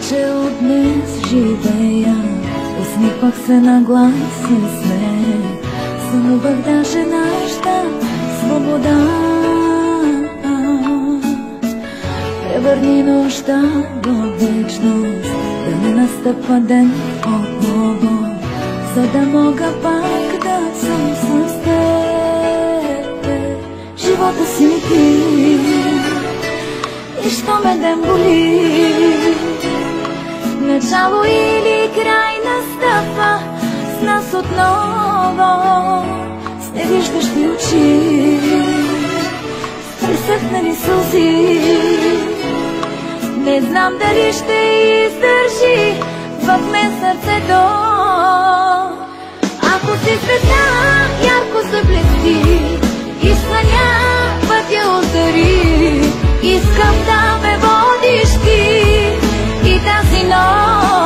че от днес живея, усмихвах се на глас и смех, сънувах даже нашата свобода. Превърни нощта до вечност, да не настъпва ден отново, за да мога пак да съм с теб. Живота си ми ти, и що ме ден боли, начало или край настъпва с нас отново, с невиждащи очи, с пресъхнали сълзи. Не знам дали ще издържи в мен сърцето.